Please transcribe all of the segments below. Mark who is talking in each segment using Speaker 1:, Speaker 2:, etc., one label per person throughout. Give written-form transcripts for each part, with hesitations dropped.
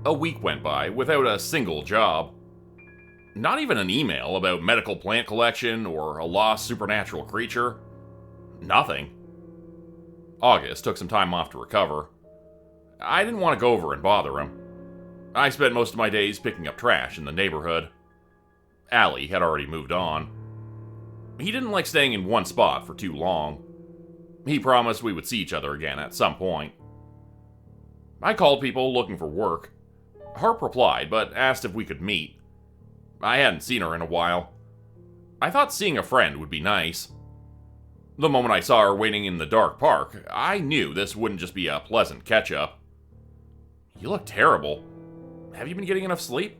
Speaker 1: A week went by without a single job. Not even an email about medical plant collection or a lost supernatural creature. Nothing. August took some time off to recover. I didn't want to go over and bother him. I spent most of my days picking up trash in the neighborhood. Allie had already moved on. He didn't like staying in one spot for too long. He promised we would see each other again at some point. I called people looking for work. Harp replied, but asked if we could meet. I hadn't seen her in a while. I thought seeing a friend would be nice. The moment I saw her waiting in the dark park, I knew this wouldn't just be a pleasant catch-up. "You look terrible. Have you been getting enough sleep?"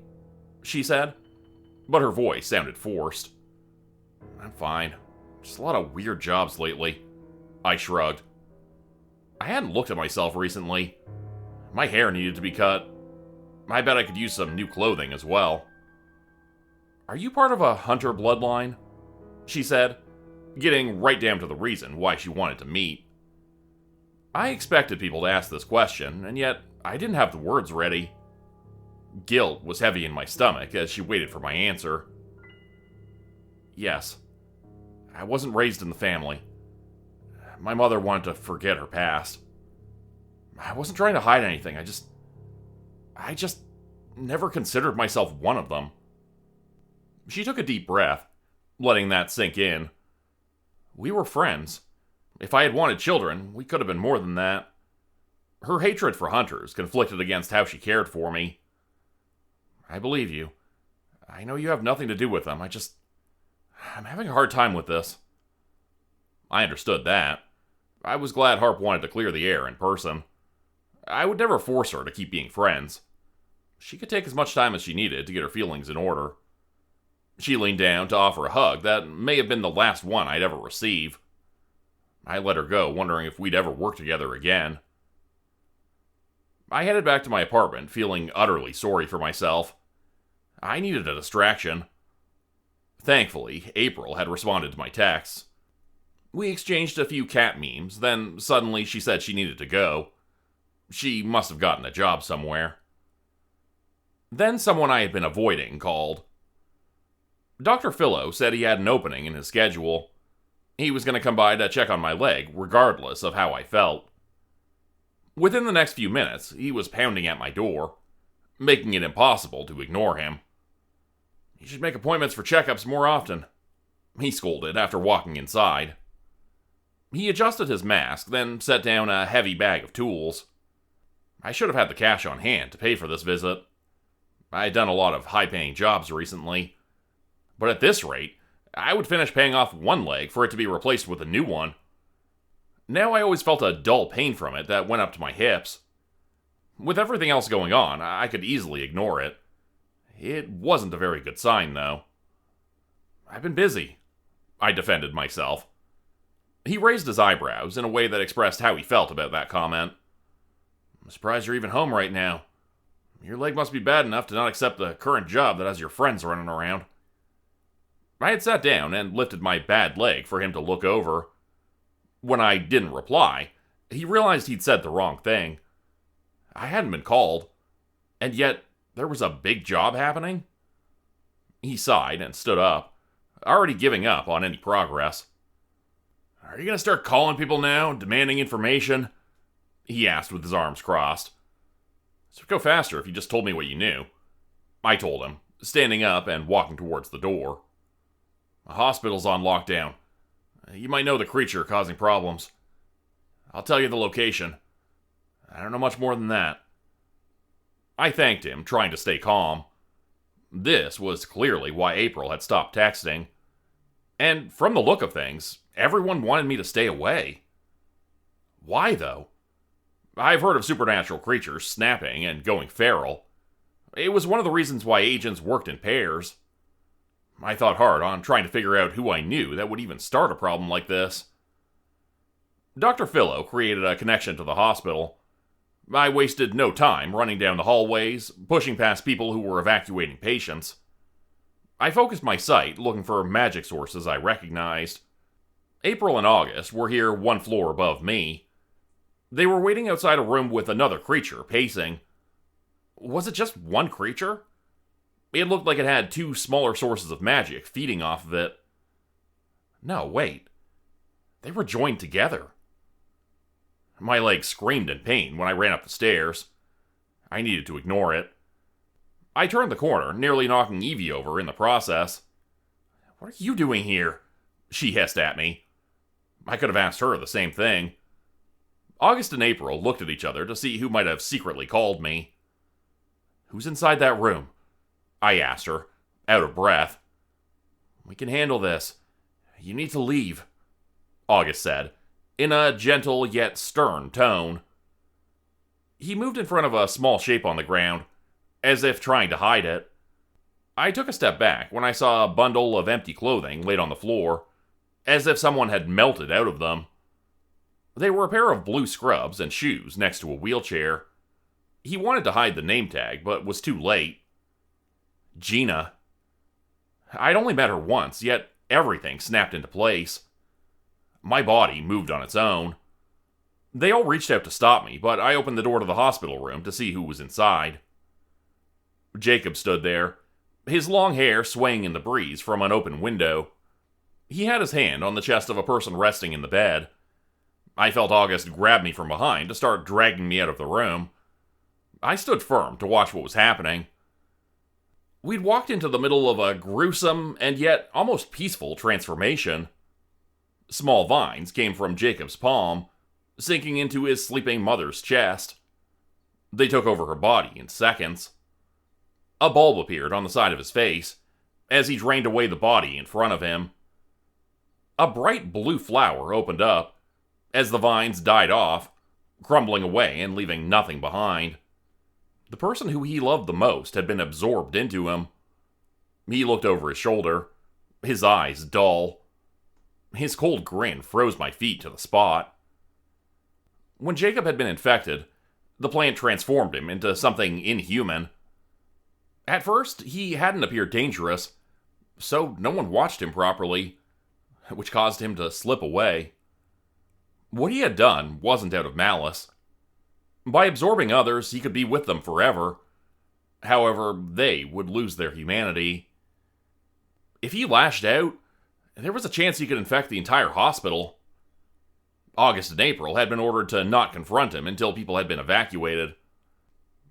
Speaker 1: she said, but her voice sounded forced. "I'm fine. Just a lot of weird jobs lately." I shrugged. I hadn't looked at myself recently. My hair needed to be cut. I bet I could use some new clothing as well. "Are you part of a hunter bloodline?" she said, getting right down to the reason why she wanted to meet. I expected people to ask this question, and yet I didn't have the words ready. Guilt was heavy in my stomach as she waited for my answer. "Yes. I wasn't raised in the family. My mother wanted to forget her past. I wasn't trying to hide anything. I just never considered myself one of them." She took a deep breath, letting that sink in. We were friends. If I had wanted children, we could have been more than that. Her hatred for hunters conflicted against how she cared for me. "I believe you. I know you have nothing to do with them. I'm having a hard time with this." I understood that. I was glad Harp wanted to clear the air in person. I would never force her to keep being friends. She could take as much time as she needed to get her feelings in order. She leaned down to offer a hug that may have been the last one I'd ever receive. I let her go, wondering if we'd ever work together again. I headed back to my apartment, feeling utterly sorry for myself. I needed a distraction. Thankfully, April had responded to my texts. We exchanged a few cat memes, then suddenly she said she needed to go. She must have gotten a job somewhere. Then someone I had been avoiding called. Dr. Philo said he had an opening in his schedule. He was going to come by to check on my leg, regardless of how I felt. Within the next few minutes, he was pounding at my door, making it impossible to ignore him. "You should make appointments for checkups more often," he scolded after walking inside. He adjusted his mask, then set down a heavy bag of tools. I should have had the cash on hand to pay for this visit. I had done a lot of high-paying jobs recently, but at this rate, I would finish paying off one leg for it to be replaced with a new one. Now I always felt a dull pain from it that went up to my hips. With everything else going on, I could easily ignore it. It wasn't a very good sign, though. "I've been busy," I defended myself. He raised his eyebrows in a way that expressed how he felt about that comment. "I'm surprised you're even home right now. Your leg must be bad enough to not accept the current job that has your friends running around." I had sat down and lifted my bad leg for him to look over. When I didn't reply, he realized he'd said the wrong thing. I hadn't been called, and yet there was a big job happening. He sighed and stood up, already giving up on any progress. "Are you going to start calling people now, demanding information?" he asked with his arms crossed. "This would go faster if you just told me what you knew," I told him, standing up and walking towards the door. "The hospital's on lockdown. You might know the creature causing problems. I'll tell you the location. I don't know much more than that." I thanked him, trying to stay calm. This was clearly why April had stopped texting. And from the look of things, everyone wanted me to stay away. Why, though? I've heard of supernatural creatures snapping and going feral. It was one of the reasons why agents worked in pairs. I thought hard on trying to figure out who I knew that would even start a problem like this. Dr. Philo created a connection to the hospital. I wasted no time running down the hallways, pushing past people who were evacuating patients. I focused my sight looking for magic sources I recognized. April and August were here one floor above me. They were waiting outside a room with another creature pacing. Was it just one creature? It looked like it had two smaller sources of magic feeding off of it. No, wait. They were joined together. My leg screamed in pain when I ran up the stairs. I needed to ignore it. I turned the corner, nearly knocking Evie over in the process. "What are you doing here?" she hissed at me. I could have asked her the same thing. August and April looked at each other to see who might have secretly called me. "Who's inside that room?" I asked her, out of breath. "We can handle this. You need to leave," August said, in a gentle yet stern tone. He moved in front of a small shape on the ground, as if trying to hide it. I took a step back when I saw a bundle of empty clothing laid on the floor, as if someone had melted out of them. They were a pair of blue scrubs and shoes next to a wheelchair. He wanted to hide the name tag, but was too late. Gina. I'd only met her once, yet everything snapped into place. My body moved on its own. They all reached out to stop me, but I opened the door to the hospital room to see who was inside. Jacob stood there, his long hair swaying in the breeze from an open window. He had his hand on the chest of a person resting in the bed. I felt August grab me from behind to start dragging me out of the room. I stood firm to watch what was happening. We'd walked into the middle of a gruesome and yet almost peaceful transformation. Small vines came from Jacob's palm, sinking into his sleeping mother's chest. They took over her body in seconds. A bulb appeared on the side of his face as he drained away the body in front of him. A bright blue flower opened up as the vines died off, crumbling away and leaving nothing behind. The person who he loved the most had been absorbed into him. He looked over his shoulder, his eyes dull. His cold grin froze my feet to the spot. When Jacob had been infected, the plant transformed him into something inhuman. At first, he hadn't appeared dangerous, so no one watched him properly, which caused him to slip away. What he had done wasn't out of malice. By absorbing others, he could be with them forever. However, they would lose their humanity. If he lashed out, there was a chance he could infect the entire hospital. August and April had been ordered to not confront him until people had been evacuated.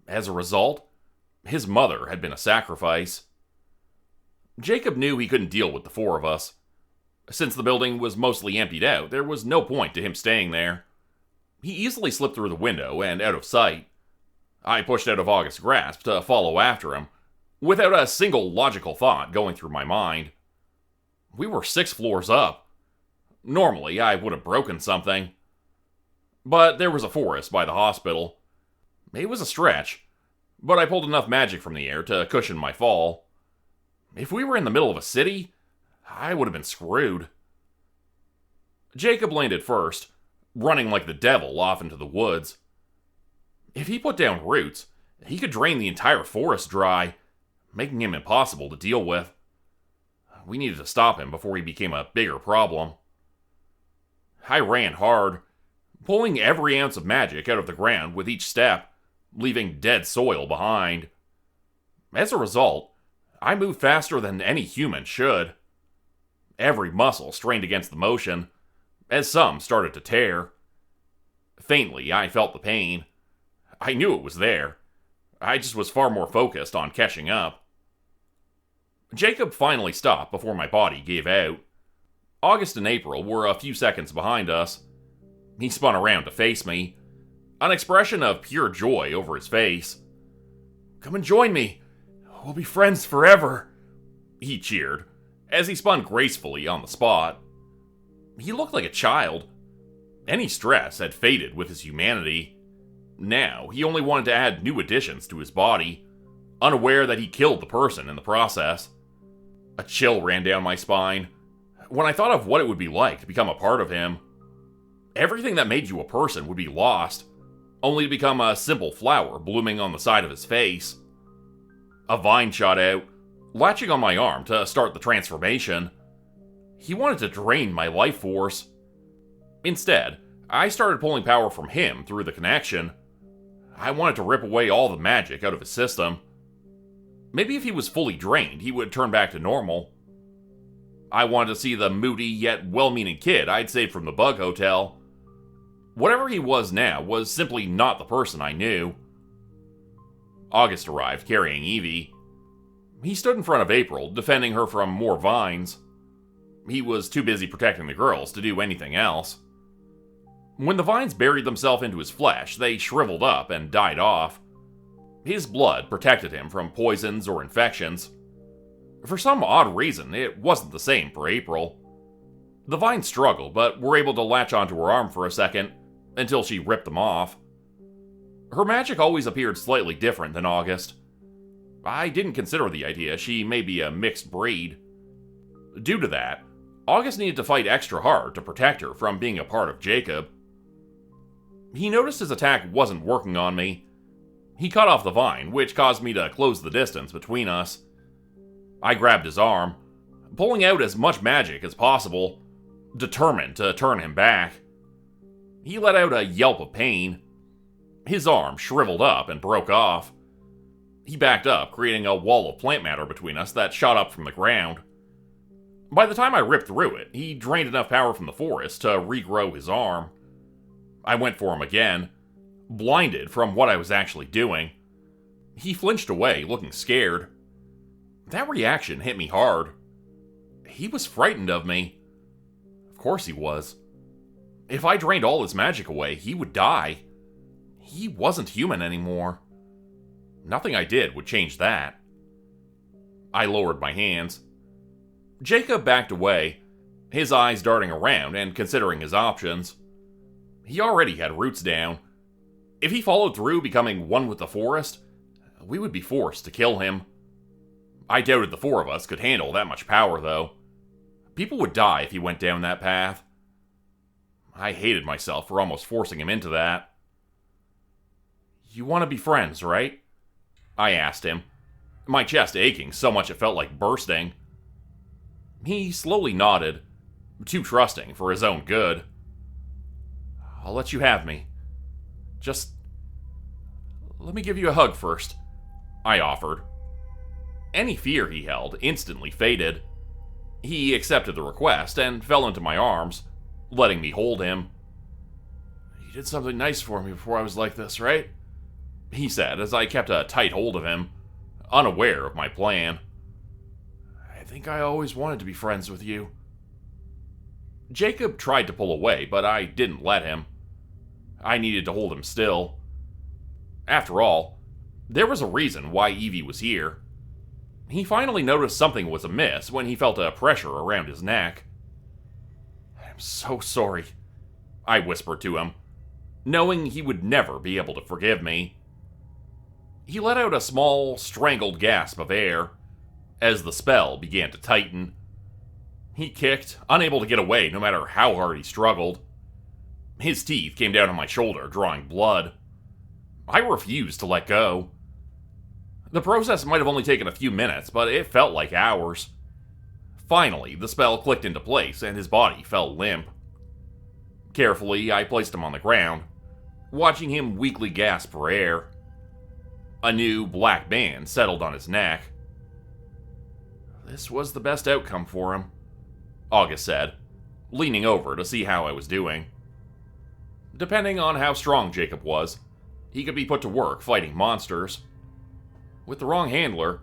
Speaker 1: As a result, his mother had been a sacrifice. Jacob knew he couldn't deal with the four of us. Since the building was mostly emptied out, there was no point to him staying there. He easily slipped through the window and out of sight. I pushed out of August's grasp to follow after him, without a single logical thought going through my mind. We were 6 floors up. Normally, I would have broken something. But there was a forest by the hospital. It was a stretch, but I pulled enough magic from the air to cushion my fall. If we were in the middle of a city, I would have been screwed. Jacob landed first, running like the devil off into the woods. If he put down roots, he could drain the entire forest dry, making him impossible to deal with. We needed to stop him before he became a bigger problem. I ran hard, pulling every ounce of magic out of the ground with each step, leaving dead soil behind. As a result, I moved faster than any human should. Every muscle strained against the motion, as some started to tear. Faintly, I felt the pain. I knew it was there. I just was far more focused on catching up. Jacob finally stopped before my body gave out. August and April were a few seconds behind us. He spun around to face me, an expression of pure joy over his face. "Come and join me. We'll be friends forever," he cheered, as he spun gracefully on the spot. He looked like a child. Any stress had faded with his humanity. Now, he only wanted to add new additions to his body, unaware that he killed the person in the process. A chill ran down my spine when I thought of what it would be like to become a part of him. Everything that made you a person would be lost, only to become a simple flower blooming on the side of his face. A vine shot out, latching on my arm to start the transformation. He wanted to drain my life force. Instead, I started pulling power from him through the connection. I wanted to rip away all the magic out of his system. Maybe if he was fully drained, he would turn back to normal. I wanted to see the moody yet well-meaning kid I'd saved from the bug hotel. Whatever he was now was simply not the person I knew. August arrived carrying Evie. He stood in front of April, defending her from more vines. He was too busy protecting the girls to do anything else. When the vines buried themselves into his flesh, they shriveled up and died off. His blood protected him from poisons or infections. For some odd reason, it wasn't the same for April. The vines struggled, but were able to latch onto her arm for a second, until she ripped them off. Her magic always appeared slightly different than August. I didn't consider the idea she may be a mixed breed. Due to that, August needed to fight extra hard to protect her from being a part of Jacob. He noticed his attack wasn't working on me. He cut off the vine, which caused me to close the distance between us. I grabbed his arm, pulling out as much magic as possible, determined to turn him back. He let out a yelp of pain. His arm shriveled up and broke off. He backed up, creating a wall of plant matter between us that shot up from the ground. By the time I ripped through it, he drained enough power from the forest to regrow his arm. I went for him again, blinded from what I was actually doing. He flinched away, looking scared. That reaction hit me hard. He was frightened of me. Of course he was. If I drained all his magic away, he would die. He wasn't human anymore. Nothing I did would change that. I lowered my hands. Jacob backed away, his eyes darting around and considering his options. He already had roots down. If he followed through becoming one with the forest, we would be forced to kill him. I doubted the four of us could handle that much power, though. People would die if he went down that path. I hated myself for almost forcing him into that. "You want to be friends, right?" I asked him, my chest aching so much it felt like bursting. He slowly nodded, too trusting for his own good. "I'll let you have me. Just let me give you a hug first," I offered. Any fear he held instantly faded. He accepted the request and fell into my arms, letting me hold him. "You did something nice for me before I was like this, right?" he said as I kept a tight hold of him, unaware of my plan. "I think I always wanted to be friends with you." Jacob tried to pull away, but I didn't let him. I needed to hold him still. After all, there was a reason why Evie was here. He finally noticed something was amiss when he felt a pressure around his neck. "I'm so sorry," I whispered to him, knowing he would never be able to forgive me. He let out a small, strangled gasp of air as the spell began to tighten. He kicked, unable to get away no matter how hard he struggled. His teeth came down on my shoulder, drawing blood. I refused to let go. The process might have only taken a few minutes, but it felt like hours. Finally, the spell clicked into place and his body fell limp. Carefully, I placed him on the ground, watching him weakly gasp for air. A new black band settled on his neck. "This was the best outcome for him," August said, leaning over to see how I was doing. Depending on how strong Jacob was, he could be put to work fighting monsters. With the wrong handler,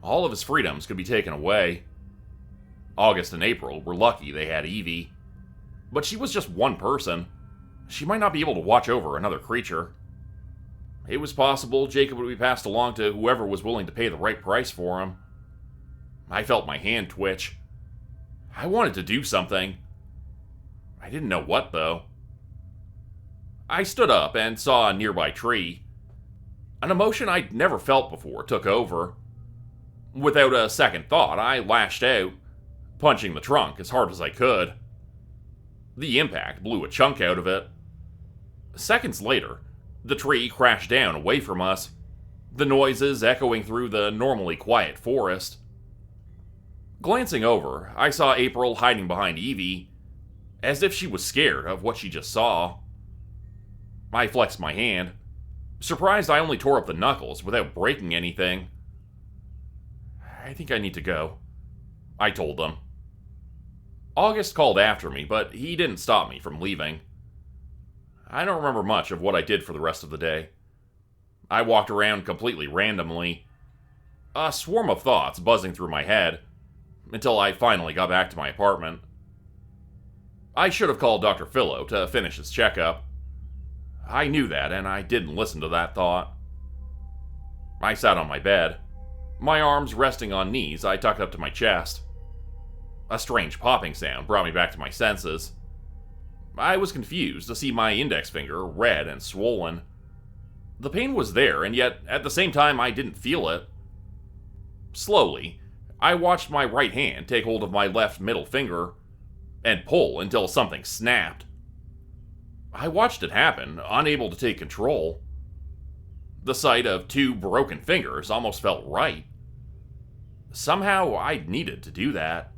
Speaker 1: all of his freedoms could be taken away. August and April were lucky they had Evie. But she was just one person. She might not be able to watch over another creature. It was possible Jacob would be passed along to whoever was willing to pay the right price for him. I felt my hand twitch. I wanted to do something. I didn't know what, though. I stood up and saw a nearby tree. An emotion I'd never felt before took over. Without a second thought, I lashed out, punching the trunk as hard as I could. The impact blew a chunk out of it. Seconds later, the tree crashed down away from us, the noises echoing through the normally quiet forest. Glancing over, I saw April hiding behind Evie, as if she was scared of what she just saw. I flexed my hand. Surprised I only tore up the knuckles without breaking anything. I think I need to go, I told them. August called after me, but he didn't stop me from leaving. I don't remember much of what I did for the rest of the day. I walked around completely randomly, a swarm of thoughts buzzing through my head, until I finally got back to my apartment. I should have called Dr. Philo to finish his checkup. I knew that, and I didn't listen to that thought. I sat on my bed, my arms resting on knees I tucked up to my chest. A strange popping sound brought me back to my senses. I was confused to see my index finger red and swollen. The pain was there, and yet, at the same time, I didn't feel it. Slowly, I watched my right hand take hold of my left middle finger and pull until something snapped. I watched it happen, unable to take control. The sight of two broken fingers almost felt right. Somehow, I needed to do that.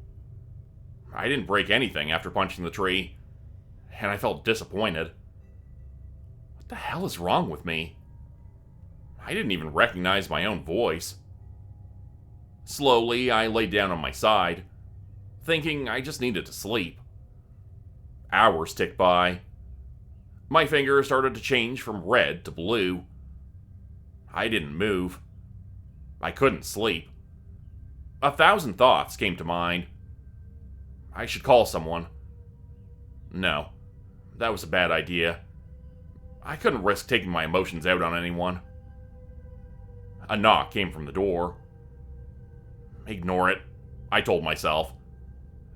Speaker 1: I didn't break anything after punching the tree, and I felt disappointed. What the hell is wrong with me? I didn't even recognize my own voice. Slowly, I laid down on my side, thinking I just needed to sleep. Hours ticked by. My fingers started to change from red to blue. I didn't move. I couldn't sleep. 1,000 thoughts came to mind. I should call someone. No, that was a bad idea. I couldn't risk taking my emotions out on anyone. A knock came from the door. Ignore it, I told myself.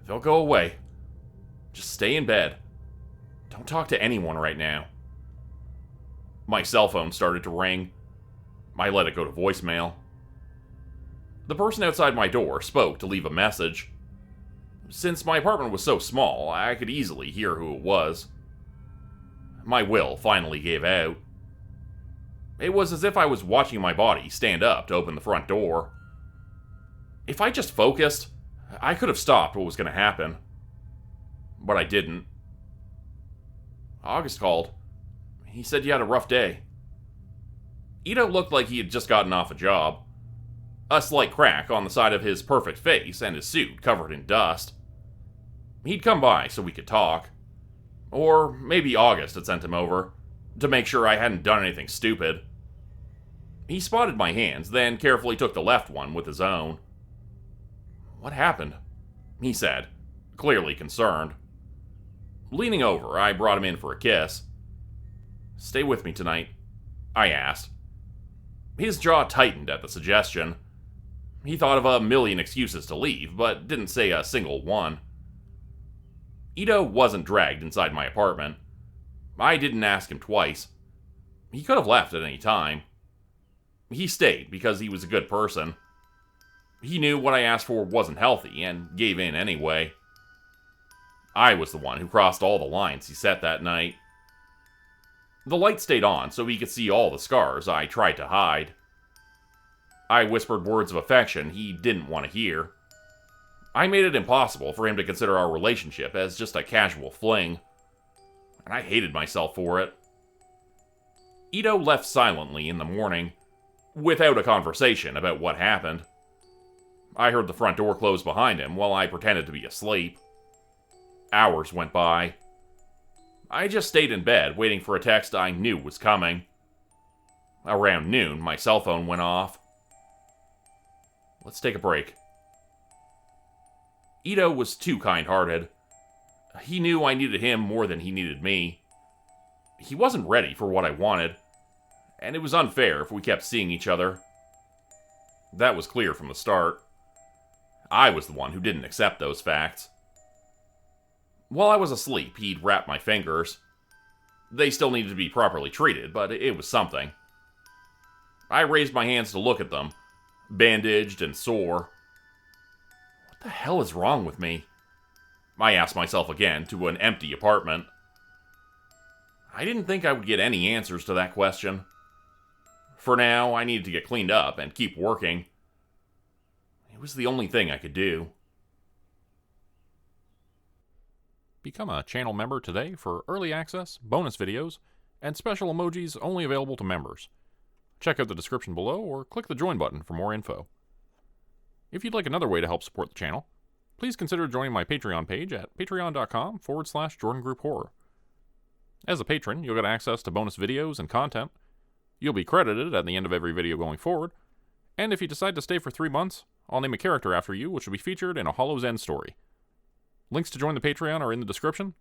Speaker 1: They'll go away. Just stay in bed. Don't talk to anyone right now. My cell phone started to ring. I let it go to voicemail. The person outside my door spoke to leave a message. Since my apartment was so small, I could easily hear who it was. My will finally gave out. It was as if I was watching my body stand up to open the front door. If I just focused, I could have stopped what was going to happen. But I didn't. August called. He said you had a rough day. Ito looked like he had just gotten off a job. A slight crack on the side of his perfect face and his suit covered in dust. He'd come by so we could talk. Or maybe August had sent him over, to make sure I hadn't done anything stupid. He spotted my hands, then carefully took the left one with his own. What happened? He said, clearly concerned. Leaning over, I brought him in for a kiss. Stay with me tonight, I asked. His jaw tightened at the suggestion. He thought of a million excuses to leave, but didn't say a single one. Ito wasn't dragged inside my apartment. I didn't ask him twice. He could have left at any time. He stayed because he was a good person. He knew what I asked for wasn't healthy and gave in anyway. I was the one who crossed all the lines he set that night. The light stayed on so he could see all the scars I tried to hide. I whispered words of affection he didn't want to hear. I made it impossible for him to consider our relationship as just a casual fling, and I hated myself for it. Ito left silently in the morning, without a conversation about what happened. I heard the front door close behind him while I pretended to be asleep. Hours went by. I just stayed in bed waiting for a text I knew was coming. Around noon, my cell phone went off. Let's take a break. Ito was too kind-hearted. He knew I needed him more than he needed me. He wasn't ready for what I wanted, and it was unfair if we kept seeing each other. That was clear from the start. I was the one who didn't accept those facts. While I was asleep, he'd wrap my fingers. They still needed to be properly treated, but it was something. I raised my hands to look at them, bandaged and sore. What the hell is wrong with me? I asked myself again to an empty apartment. I didn't think I would get any answers to that question. For now, I needed to get cleaned up and keep working. It was the only thing I could do.
Speaker 2: Become a channel member today for early access, bonus videos, and special emojis only available to members. Check out the description below or click the join button for more info. If you'd like another way to help support the channel, please consider joining my Patreon page at patreon.com/JordanGroupHorror. As a patron, you'll get access to bonus videos and content. You'll be credited at the end of every video going forward, and if you decide to stay for 3 months, I'll name a character after you which will be featured in a Hollow's End story. Links to join the Patreon are in the description.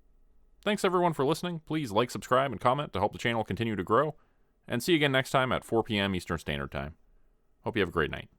Speaker 2: Thanks everyone for listening. Please like, subscribe, and comment to help the channel continue to grow, and see you again next time at 4 p.m. Eastern Standard Time. Hope you have a great night.